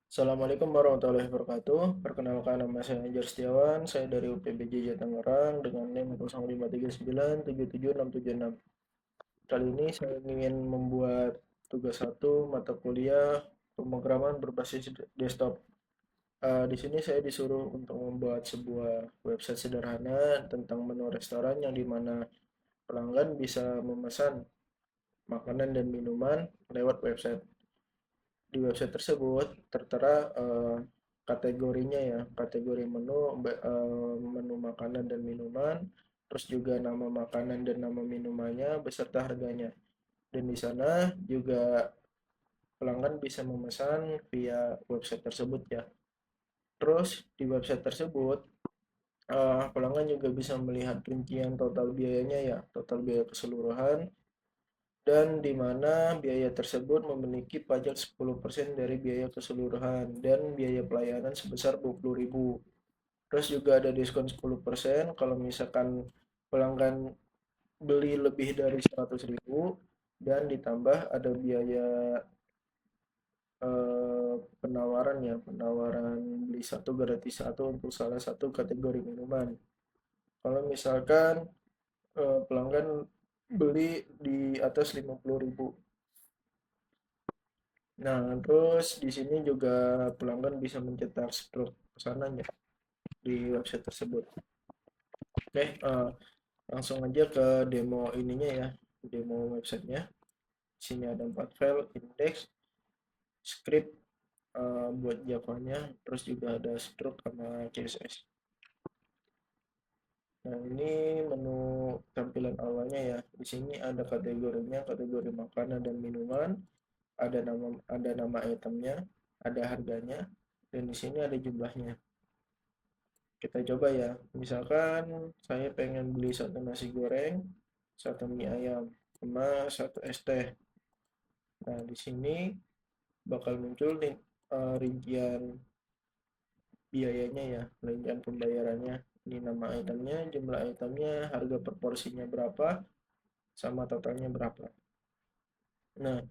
Assalamualaikum warahmatullahi wabarakatuh. Perkenalkan nama saya Anjar Setiawan. Saya dari UPBJ Jatangerang dengan NIM 0539777676. Kali ini saya ingin membuat tugas satu mata kuliah pemrograman berbasis desktop. Di sini saya disuruh untuk membuat sebuah website sederhana tentang menu restoran yang dimana pelanggan bisa memesan makanan dan minuman lewat website. Di website tersebut tertera kategorinya ya, kategori menu, menu makanan dan minuman, terus juga nama makanan dan nama minumannya beserta harganya. Dan di sana juga pelanggan bisa memesan via website tersebut ya. Terus di website tersebut pelanggan juga bisa melihat rincian total biayanya ya, total biaya keseluruhan, dan di mana biaya tersebut memiliki pajak 10% dari biaya keseluruhan dan biaya pelayanan sebesar 20.000. Terus juga ada diskon 10% kalau misalkan pelanggan beli lebih dari 100.000, dan ditambah ada biaya penawaran ya, penawaran beli satu gratis satu untuk salah satu kategori minuman. Kalau misalkan pelanggan beli di atas 50.000. Nah, terus di sini juga pelanggan bisa mencetak struk pesanannya di website tersebut. Oke, langsung aja ke demo ininya ya, demo websitenya. Di sini ada 4 file, index, script buat Java-nya, terus juga ada struk sama CSS. Nah, ini menu tampilan awalnya ya. Di sini ada kategorinya, kategori makanan dan minuman, ada nama itemnya, ada harganya, dan di sini ada jumlahnya. Kita coba ya. Misalkan saya pengen beli satu nasi goreng, satu mie ayam, sama satu es teh. Nah, di sini bakal muncul nih rincian biayanya ya, rincian pembayarannya. Ini nama itemnya, jumlah itemnya, harga per porsinya berapa, sama totalnya berapa. Nah,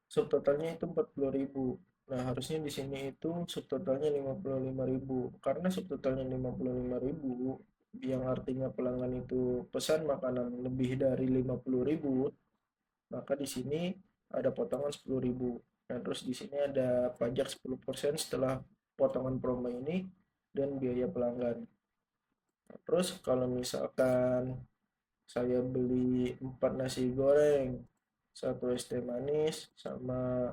subtotalnya itu 40.000. Nah, harusnya di sini itu subtotalnya 55.000. Karena subtotalnya 55.000, yang artinya pelanggan itu pesan makanan lebih dari 50.000, maka di sini ada potongan 10.000. Nah, terus di sini ada pajak 10% setelah potongan promo ini dan biaya pelanggan. Nah, terus kalau misalkan saya beli 4 nasi goreng, satu es teh manis, sama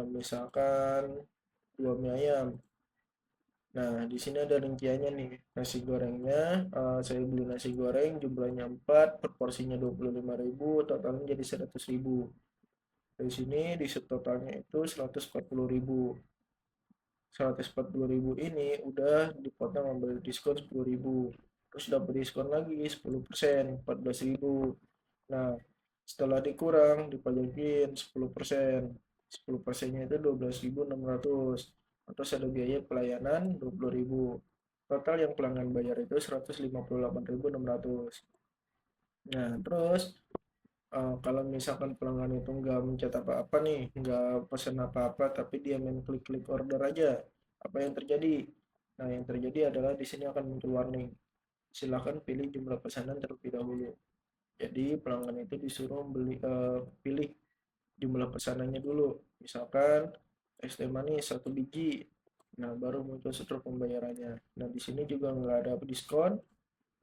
misalkan 2 mie ayam. Nah, di sini ada rinciannya nih. Nasi gorengnya, saya beli nasi goreng jumlahnya 4, per porsinya 25.000, totalnya jadi 100.000. Dari sini di subtotalnya itu 140.000. 140.000 ini udah dipotong ambil diskon 10.000. Terus dapat diskon lagi 10%, 14.000. Nah, setelah dikurang dipajakin 10%. 10%-nya itu 12.600. Terus ada biaya pelayanan 20.000. Total yang pelanggan bayar itu 158.600. Nah, terus kalau misalkan pelanggan itu nggak mencet apa-apa nih, nggak pesan apa-apa, tapi dia main klik-klik order aja, apa yang terjadi? Nah, yang terjadi adalah di sini akan muncul warning. Silakan pilih jumlah pesanan terlebih dahulu. Jadi pelanggan itu disuruh pilih jumlah pesanannya dulu. Misalkan es teh manis 1 biji. Nah, baru muncul setelah pembayarannya. Nah, di sini juga nggak ada diskon,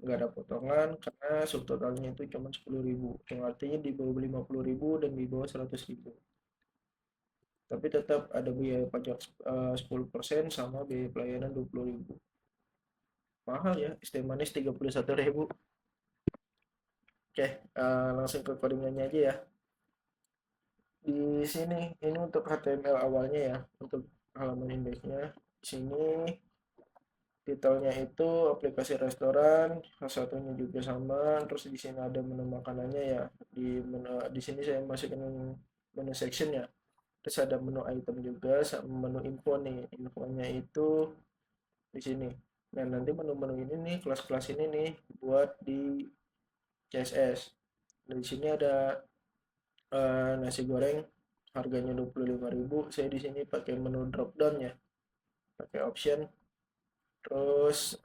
nggak ada potongan karena subtotalnya itu cuma 10.000, yang artinya di bawah 50.000 dan di bawah 100.000. Tapi tetap ada biaya pajak 10% sama biaya pelayanan 20.000. Mahal ya, es teh manis 31.000. Oke, langsung ke codingannya aja ya. Di sini ini untuk HTML awalnya ya, untuk halaman indeksnya. Di sini titelnya itu aplikasi restoran, salah satunya juga sama. Terus di sini ada menu makanannya ya. Di sini saya masukin menu section ya. Terus ada menu item juga sama menu info nih. Infonya itu di sini. Nah, nanti menu-menu ini nih, kelas-kelas ini nih buat di CSS. Di sini ada nasi goreng harganya 25.000, saya di sini pakai menu drop down ya, pakai option. Terus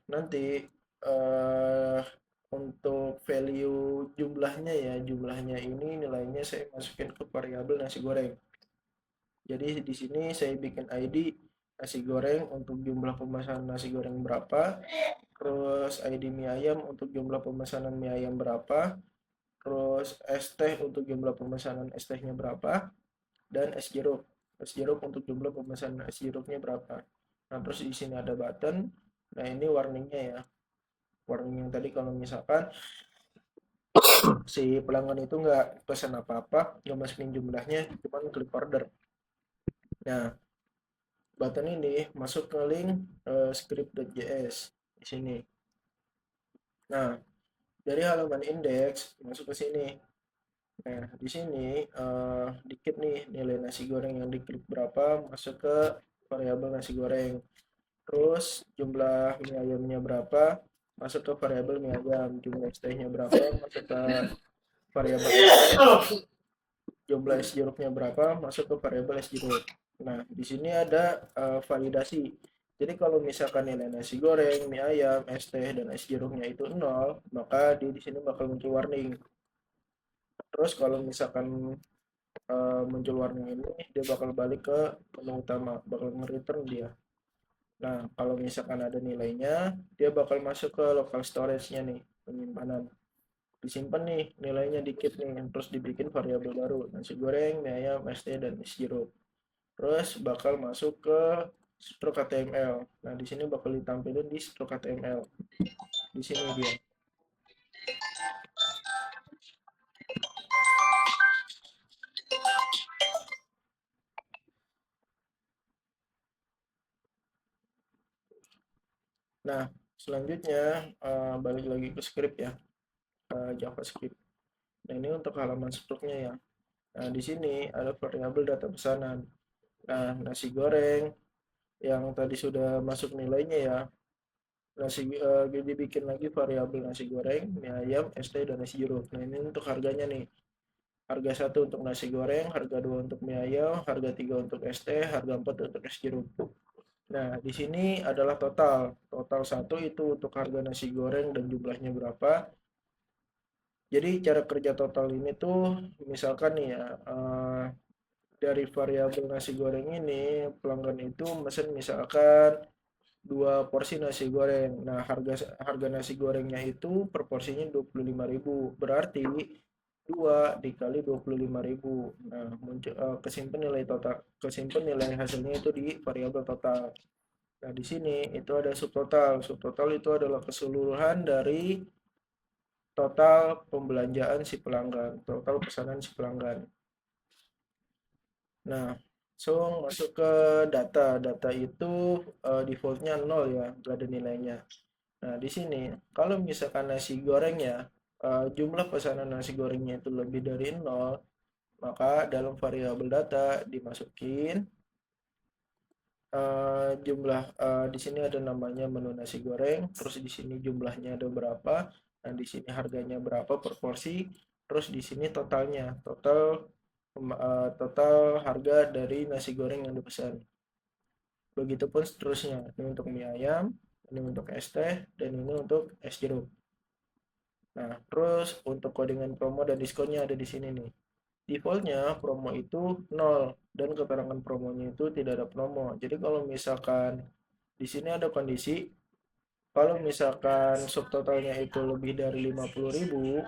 nanti eh, untuk value jumlahnya ya, jumlahnya ini nilainya saya masukin ke variabel nasi goreng. Jadi di sini saya bikin ID nasi goreng untuk jumlah pemesanan nasi goreng berapa, terus ID mie ayam untuk jumlah pemesanan mie ayam berapa, terus es teh untuk jumlah pemesanan es tehnya berapa, dan es jeruk. Es jeruk untuk jumlah pemesanan es jeruknya berapa. Nah, terus di sini ada button. Nah, ini warningnya ya. Warning yang tadi kalau misalkan si pelanggan itu nggak pesan apa-apa, nggak masukin jumlahnya, cuma klik order. Nah, button ini masuk ke link script.js di sini. Nah, dari halaman index masuk ke sini. Nah, di sini dikit nih nilai nasi goreng yang diklik berapa masuk ke variabel nasi goreng. Terus jumlah mie ayamnya berapa masuk ke variabel mie ayam. Jumlah es tehnya berapa masuk ke variabel es teh. Jumlah es jeruknya berapa masuk ke variabel es jeruk. Nah, di sini ada validasi. Jadi kalau misalkan nilai nasi goreng, mie ayam, es teh, dan es jeruknya itu nol, maka di sini bakal muncul warning. Terus kalau misalkan muncul warning ini, dia bakal balik ke menu utama, bakal nge-return dia. Nah, kalau misalkan ada nilainya, dia bakal masuk ke local storage-nya nih, penyimpanan. Disimpan nih nilainya dikit nih, terus dibikin variabel baru, nasi goreng, mie ayam, es teh, dan es jeruk. Terus bakal masuk ke stroke HTML. Nah, di sini bakal ditampilin di stroke HTML. Di sini dia. Nah, selanjutnya balik lagi ke script ya, JavaScript. Nah, ini untuk halaman stroke-nya ya. Nah, di sini ada variabel data pesanan. Nah, nasi goreng yang tadi sudah masuk nilainya ya. Dibikin lagi variabel nasi goreng, mie ayam, es teh, dan es jeruk. Nah, ini untuk harganya nih. Harga 1 untuk nasi goreng, harga 2 untuk mie ayam, harga 3 untuk es teh, harga 4 untuk es jeruk. Nah, di sini adalah total. Total 1 itu untuk harga nasi goreng dan jumlahnya berapa. Jadi cara kerja total ini tuh misalkan nih ya, dari variabel nasi goreng ini pelanggan itu mesen misalkan 2 porsi nasi goreng. Nah, harga harga nasi gorengnya itu per porsinya 25.000. Berarti 2 dikali 25.000. Nah, muncul kesimpan nilai total, kesimpan nilai hasilnya itu di variabel total. Nah, di sini itu ada subtotal. Subtotal itu adalah keseluruhan dari total pembelanjaan si pelanggan, total pesanan si pelanggan. Nah, langsung masuk ke data. Data itu defaultnya 0 ya, nggak ada nilainya. Nah, di sini kalau misalkan nasi goreng ya, jumlah pesanan nasi gorengnya itu lebih dari 0, maka dalam variabel data dimasukin jumlah, di sini ada namanya menu nasi goreng, terus di sini jumlahnya ada berapa, dan di sini harganya berapa per porsi, terus di sini totalnya, total harga dari nasi goreng yang dipesan. Begitupun seterusnya. Ini untuk mie ayam, ini untuk es teh, dan ini untuk es jeruk. Nah, terus untuk codingan promo dan diskonnya ada di sini nih. Defaultnya promo itu 0 dan keterangan promonya itu tidak ada promo. Jadi kalau misalkan di sini ada kondisi kalau misalkan subtotalnya itu lebih dari 50.000,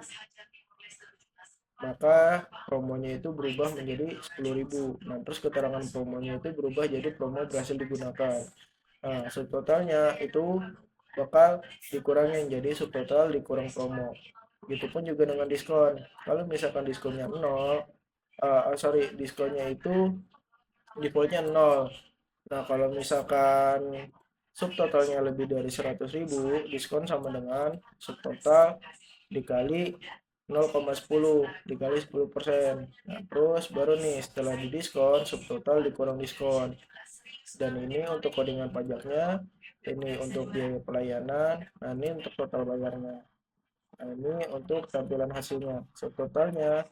maka promonya itu berubah menjadi 10.000. Nah, terus keterangan promonya itu berubah jadi promo berhasil digunakan. Nah, subtotalnya itu bakal dikurangin jadi subtotal dikurang promo. Begitupun juga dengan diskon. Kalau misalkan diskonnya 0, diskonnya itu defaultnya 0. Nah, kalau misalkan subtotalnya lebih dari 100.000, diskon sama dengan subtotal dikali 0,10 dikali 10%. Nah, terus baru nih setelah didiskon, subtotal dikurang diskon. Dan ini untuk codingan pajaknya, ini untuk biaya pelayanan, nah ini untuk total bayarnya. Nah, ini untuk tampilan hasilnya. Subtotalnya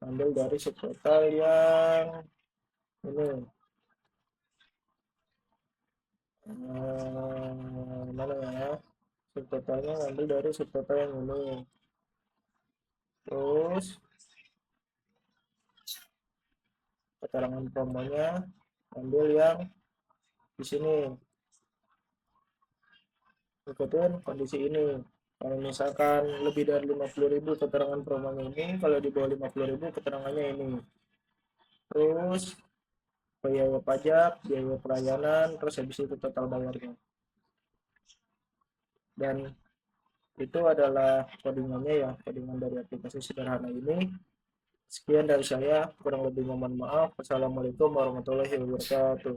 ambil dari subtotal yang ini. Mana ya, subtotalnya ngambil dari subtotal yang ini, terus keterangan promonya ambil yang di sini, ikutin kondisi ini. Kalau misalkan lebih dari 50.000 keterangan promonya ini, kalau di bawah 50.000 keterangannya ini. Terus biaya pajak, biaya pelayanan, terus habis itu total bayarnya. Dan itu adalah codingannya ya, codingan dari aplikasi sederhana ini. Sekian dari saya, kurang lebih mohon maaf. Wassalamualaikum warahmatullahi wabarakatuh.